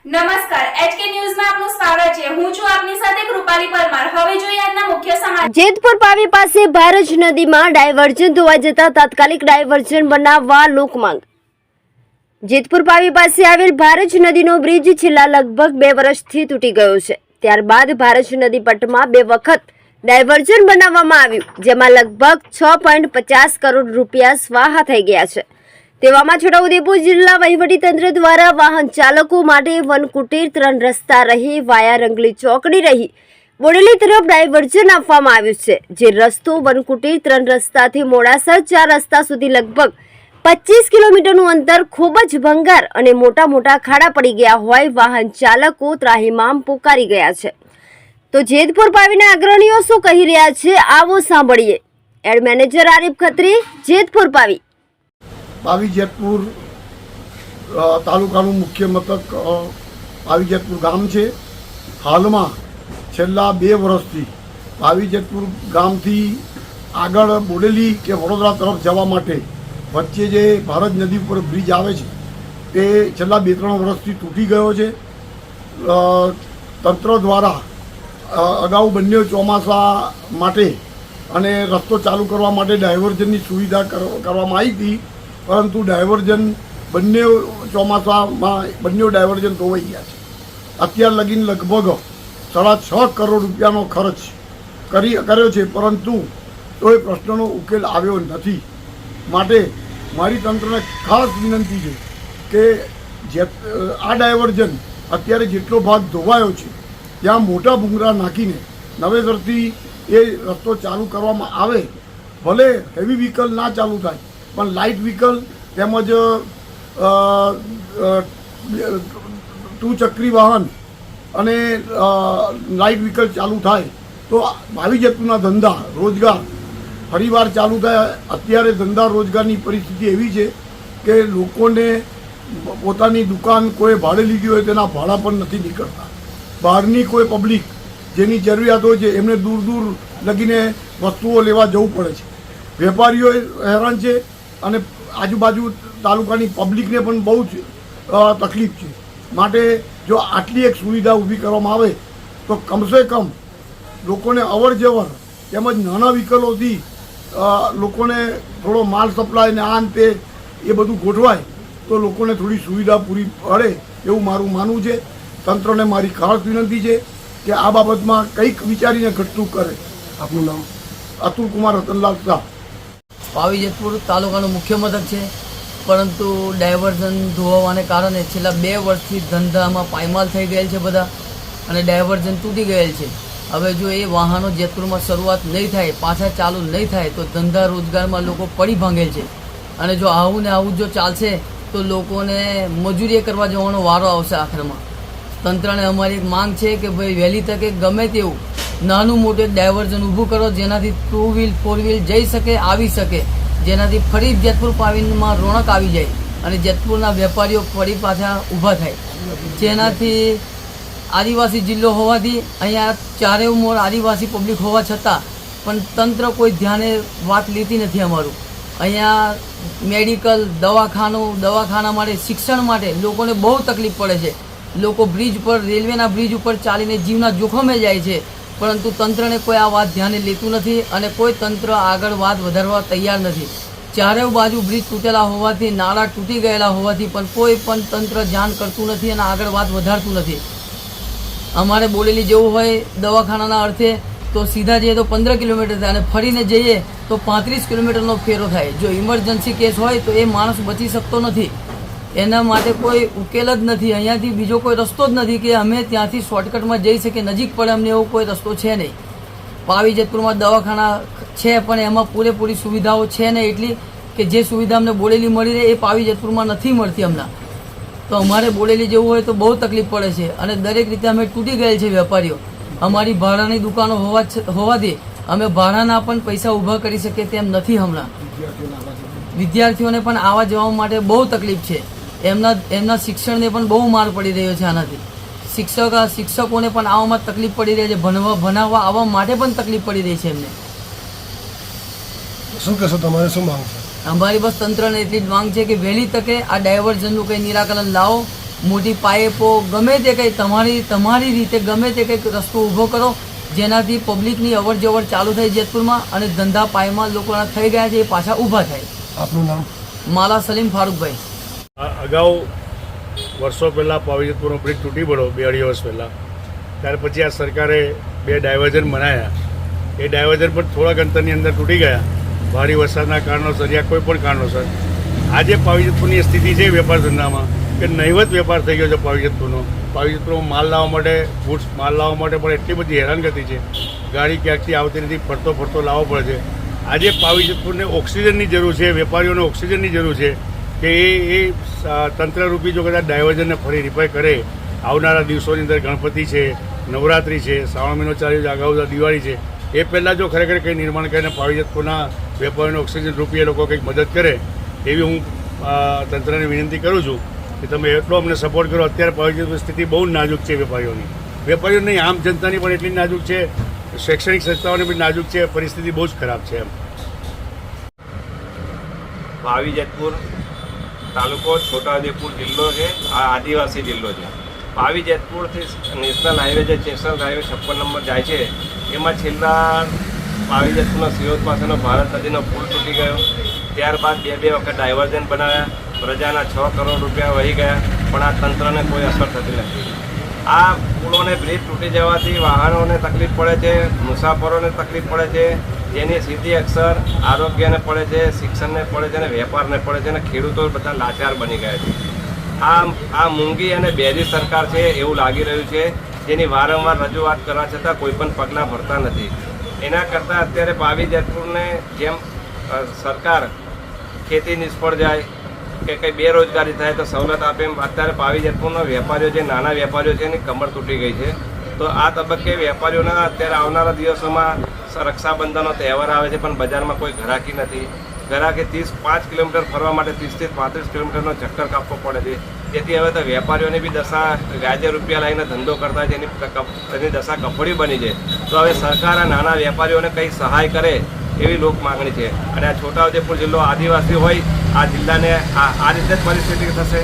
નમસ્કાર એચકે ન્યૂઝમાં આપનું સ્વાગત છે। હું છું આપની સાથે કૃપાલી પરમાર। હવે જોઈએ આજના મુખ્ય સમાચાર। જેતપુર પાવી પાસે ભારજ નદીમાં ડાયવર્ઝન ધોવાઈ જતા તાત્કાલિક ડાયવર્ઝન બનાવવા લોકમાંગ। જેતપુર પાવી પાસે આવેલ ભારજ નદીનો બ્રિજ છેલ્લા લગભગ 2 વર્ષથી તૂટી ગયો છે। ત્યારબાદ ભારજ નદી પટમાં 2 વખત ડાયવર્ઝન બનાવવામાં આવ્યું, જેમાં લગભગ 6.50 કરોડ રૂપિયા સ્વાહા થઈ ગયા છે। તેવામાં છોટાઉદેપુર જિલ્લા વહીવટીતંત્ર દ્વારા વાહન ચાલકો માટે વનકુટીર 3 રસ્તા રહી વાયા રંગલી ચોકડી રહી બોડેલી તરફ ડાયવર્ઝન આપવામાં આવ્યું છે, જે રસ્તો વનકુટીર 3 રસ્તાથી મોડાસર 4 રસ્તા સુધી લગભગ 25 કિલોમીટરનું અંતર ખૂબ જ ભંગાર અને મોટા મોટા ખાડા પડી ગયા હોય વાહન ચાલકો ત્રાહિમામ પોકારી ગયા છે। તો જેતપુર પાવીના અગ્રણીઓ શું કહી રહ્યા છે, આવો સાંભળીએ। Add manager Arif Khatri, Jetpur Pavi. પાવી જેતપુર તાલુકાનું મુખ્ય મથક પાવી જેતપુર ગામ છે। હાલમાં છેલ્લા 2 વર્ષથી પાવી જેતપુર ગામથી આગળ બોડેલી કે વડોદરા તરફ જવા માટે વચ્ચે જે ભારજ નદી ઉપર બ્રિજ આવે છે તે છેલ્લા 2-3 વર્ષથી તૂટી ગયો છે। તંત્ર દ્વારા અગાઉ બંને ચોમાસા માટે અને રસ્તો ચાલુ કરવા માટે ડાયવર્ઝનની સુવિધા કરવામાં આવી હતી, પરંતુ ડાયવર્ઝન બંને ચોમાસામાં બંને ડાયવર્ઝન ધોવાઈ ગયા છે। અત્યાર લગીન લગભગ 6.5 કરોડ રૂપિયાનો ખર્ચ કર્યો છે, પરંતુ તોય પ્રશ્નનો ઉકેલ આવ્યો નથી। માટે મારી તંત્રને ખાસ વિનંતી છે કે આ ડાયવર્ઝન અત્યારે જેટલો ભાગ ધોવાયો છે ત્યાં મોટા ભૂંગરા નાખીને નવેસરથી એ રસ્તો ચાલુ કરવામાં આવે। ભલે હેવી વ્હીકલ ના ચાલુ થાય, પણ લાઇટ વ્હીકલ તેમજ 2 ચક્રી વાહન અને લાઇટ વ્હીકલ ચાલુ થાય તો પાવી જેતપુરના ધંધા રોજગાર ફરીવાર ચાલુ થાય। અત્યારે ધંધા રોજગારની પરિસ્થિતિ એવી છે કે લોકોને પોતાની દુકાન કોઈ ભાડે લીધી હોય તેના ભાડા પણ નથી નીકળતા। બહારની કોઈ પબ્લિક જેની જરૂરિયાત હોય છે એમને દૂર દૂર લગીને વસ્તુઓ લેવા જવું પડે છે। વેપારીઓ હેરાન છે અને આજુબાજુ તાલુકાની પબ્લિકને પણ બહુ જ તકલીફ છે। માટે જો આટલી એક સુવિધા ઊભી કરવામાં આવે તો કમસે કમ લોકોને અવર જવર તેમજ નાના વ્હીકલોથી લોકોને થોડો માલ સપ્લાય ને આ તે એ બધું ગોઠવાય તો લોકોને થોડી સુવિધા પૂરી પડે એવું મારું માનવું છે। તંત્રને મારી ખાસ વિનંતી છે કે આ બાબતમાં કંઈક વિચારીને ઘટતું કરે। આપનું નામ? અતુલ કુમાર રતનલાલ શાહ। પાવી જેતપુર તાલુકાનું મુખ્ય મથક છે, પરંતુ ડાયવર્ઝન ધોવાવાને કારણે છેલ્લા 2 વર્ષથી ધંધામાં પાયમાલ થઈ ગયેલ છે બધા, અને ડાયવર્ઝન તૂટી ગયેલ છે। હવે જો એ વાહનો જેતપુરમાં શરૂઆત નહીં થાય, પાછા ચાલુ નહીં થાય તો ધંધા રોજગારમાં લોકો પડી ભાંગેલ છે, અને જો આવું ને આવું જો ચાલશે તો લોકોને મજૂરી કરવા જવાનો વારો આવશે આખરમાં। તંત્રને અમારી એક માંગ છે કે ભાઈ વહેલી તકે ગમે તેવું નાનું મોટું એક ડાયવર્ઝન ઊભું કરો, જેનાથી 2 વ્હીલ 4 વ્હીલ જઈ શકે, આવી શકે, જેનાથી ફરી જેતપુર પાવીમાં રોનક આવી જાય અને જેતપુરના વેપારીઓ ફરી પાછા ઊભા થાય। જેનાથી આદિવાસી જિલ્લો હોવાથી અહીંયા ચારે મોર આદિવાસી પબ્લિક હોવા છતાં પણ તંત્ર કોઈ ધ્યાને વાત લેતી નથી। અમારું અહીંયા મેડિકલ દવાખાના માટે શિક્ષણ માટે લોકોને બહુ તકલીફ પડે છે। લોકો બ્રિજ પર રેલવેના બ્રિજ ઉપર ચાલીને જીવના જોખમે જાય છે, પરંતુ તંત્રને કોઈ આ વાત ધ્યાને લેતું નથી અને કોઈ તંત્ર આગળ વાત વધારવા તૈયાર નથી। ચારે બાજુ બ્રિજ તૂટેલા હોવાથી, નાળા તૂટી ગયેલા હોવાથી પણ કોઈ પણ તંત્ર જાણ કરતું નથી અને આગળ વાત વધારતું નથી। અમારે બોડેલી જવું હોય દવાખાનાના અર્થે તો સીધા જઈએ તો 15 કિલોમીટર થાય અને ફરીને જઈએ તો 35 કિલોમીટરનો ફેરો થાય। જો ઇમરજન્સી કેસ હોય તો એ માણસ બચી શકતો નથી, એના માટે કોઈ ઉકેલ જ નથી। અહીંયાથી બીજો કોઈ રસ્તો જ નથી કે અમે ત્યાંથી શોર્ટકટમાં જઈ શકીએ, નજીક પડે અમને એવો કોઈ રસ્તો છે નહીં। પાવી જેતપુરમાં દવાખાના છે પણ એમાં પૂરેપૂરી સુવિધાઓ છે નહીં એટલી કે જે સુવિધા અમને બોડેલી મળી રહે એ પાવી જેતપુરમાં નથી મળતી હમણાં। તો અમારે બોડેલી જવું હોય તો બહુ તકલીફ પડે છે અને દરેક રીતે અમે તૂટી ગયેલ છે વેપારીઓ। અમારી ભાડાની દુકાનો હોવાથી અમે ભાડાના પણ પૈસા ઊભા કરી શકીએ તેમ નથી હમણાં। વિદ્યાર્થીઓને પણ આવવા જવા માટે બહુ તકલીફ છે। એમના શિક્ષણને પણ બહુ માર પડી રહ્યો છે આનાથી। શિક્ષકોને પણ આવવામાં તકલીફ પડી રહી છે, ભણાવવા આવવા માટે પણ તકલીફ પડી રહી છે એમને। શું કહેશો, તમારે શું માંગ છે? અમારી બસ તંત્રને એટલી જ માંગ છે કે વહેલી તકે આ ડાયવર્ઝનનું કંઈ નિરાકરણ લાવો મોટી પાઇપો ગમે તે કંઈ તમારી રીતે ગમે તે કંઈક રસ્તો ઊભો કરો, જેનાથી પબ્લિકની અવર જવર ચાલુ થાય જેતપુરમાં અને ધંધા પાયમાલ લોકોના થઈ ગયા છે એ પાછા ઊભા થાય. આપનું નામ? માલા સલીમ ફારૂકભાઈ. અગાઉ વર્ષો પહેલાં પાવીજેતપુરનો બ્રિજ તૂટી પડ્યો 2-2.5 વર્ષ પહેલાં. ત્યાર પછી આ સરકારે 2 ડાયવર્ઝન બનાવ્યા. એ ડાયવર્ઝન પણ થોડાક અંતરની અંદર તૂટી ગયા ભારે વરસાદના કારણોસર યા કોઈ પણ કારણોસર. આજે પાવીજેતપુરની સ્થિતિ છે વેપાર ધંધામાં કે નહિવત વેપાર થઈ ગયો છે પાવીજેતપુરનો. પાવીજેતપુરમાં માલ લાવવા માટે, ગુડ્સ માલ લાવવા માટે પણ એટલી બધી હેરાનગતિ છે. ગાડી ક્યાંકથી આવતી નથી, ફરતો લાવવો પડે છે. આજે પાવીજેતપુરને ઓક્સિજનની જરૂર છે, વેપારીઓને ઓક્સિજનની જરૂર છે કે એ તંત્રરૂપી જો કદાચ ડાયવર્ઝનને ફરી રિપેર કરે. આવનારા દિવસોની અંદર ગણપતિ છે, નવરાત્રિ છે, શ્રાવણ મહિનો ચાલ્યો છે, અગાઉ દિવાળી છે, એ પહેલાં જો ખરેખર કંઈ નિર્માણ કરીને પાવીજેતપુરના વેપારીઓને ઓક્સિજન રૂપી એ લોકો કંઈક મદદ કરે એવી હું તંત્રને વિનંતી કરું છું કે તમે એટલો અમને સપોર્ટ કરો. અત્યારે પાવીજેતપુરની સ્થિતિ બહુ નાજુક છે વેપારીઓ નહીં, આમ જનતાની પણ એટલી નાજુક છે, શૈક્ષણિક સંસ્થાઓની પણ નાજુક છે, પરિસ્થિતિ બહુ જ ખરાબ છે. એમ પાવીજેતપુર તાલુકો છોટાઉદેપુર જિલ્લો છે, આ આદિવાસી જિલ્લો છે. પાવીજેતપુરથી નેશનલ હાઈવે જે નેશનલ હાઈવે 56 નંબર જાય છે એમાં છેલ્લા પાવીજેતપુરના સિયોત પાસેનો ભારત નદીનો પુલ તૂટી ગયો. ત્યારબાદ 2 વખત ડાયવર્ઝન બનાવ્યા, પ્રજાના 6 કરોડ રૂપિયા વહી ગયા, પણ આ તંત્રને કોઈ અસર થતી નથી. આ પુલોને બ્રિજ તૂટી જવાથી વાહનોને તકલીફ પડે છે, મુસાફરોને તકલીફ પડે છે, જેની સીધી અસર આરોગ્યને પડે છે, શિક્ષણને પડે છે અને વેપારને પડે છે અને ખેડૂતો બધા લાચાર બની ગયા છે. આ મૂંગી અને બેરી સરકાર છે એવું લાગી રહ્યું છે, જેની વારંવાર રજૂઆત કરવા છતાં કોઈ પણ પગલાં ભરતા નથી. એના કરતાં અત્યારે પાવીજેતપુરને જેમ સરકાર ખેતી નિષ્ફળ જાય કે કંઈ બેરોજગારી થાય તો સવલત આપે, એમ અત્યારે પાવીજેતપુરના વેપારીઓ જે નાના વેપારીઓ છે એની કમર તૂટી ગઈ છે. તો આ તબક્કે વેપારીઓના અત્યારે આવનારા દિવસોમાં રક્ષાબંધનનો તહેવાર આવે છે પણ બજારમાં કોઈ ઘરાકી નથી. ઘરાકી 5 કિલોમીટર ફરવા માટે 30 થી 35 કિલોમીટરનો ચક્કર કાપવો પડે છે. જેથી હવે તો વેપારીઓની બી દશા વ્યાજે રૂપિયા લઈને ધંધો કરતા છે, એની દશા કફોડી બની છે. તો હવે સરકાર આ નાના વેપારીઓને કંઈ સહાય કરે એવી લોક માગણી છે. અને આ છોટાઉદેપુર જિલ્લો આદિવાસી હોય, આ જિલ્લાને આ રીતે જ પરિસ્થિતિ થશે.